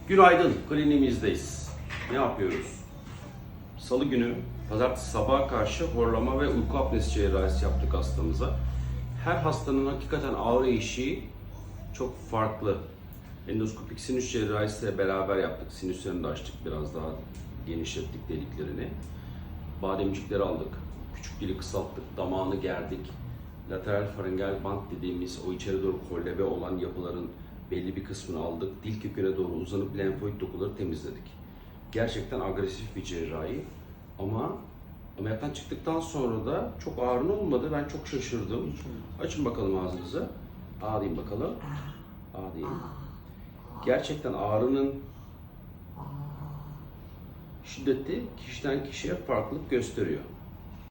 Günaydın, kliniğimizdeyiz. Ne yapıyoruz? Salı günü, pazartesi sabaha karşı horlama ve uyku apnesi cerrahisi yaptık hastamıza. Her hastanın hakikaten ağrı eşiği çok farklı. Endoskopik sinüs cerrahisiyle beraber yaptık. Sinüslerini de açtık, biraz daha genişlettik deliklerini. Bademcikleri aldık, küçük dili kısalttık, damağını gerdik. Lateral faringel band dediğimiz o içeri doğru kollebe olan yapıların belli bir kısmını aldık. Dil köküne doğru uzanıp lenfoid dokuları temizledik. Gerçekten agresif bir cerrahi ama ameliyattan çıktıktan sonra da çok ağrı olmadı. Ben çok şaşırdım. Açın bakalım ağzınızı. A deyin bakalım. A deyin. Gerçekten ağrının şiddeti kişiden kişiye farklılık gösteriyor.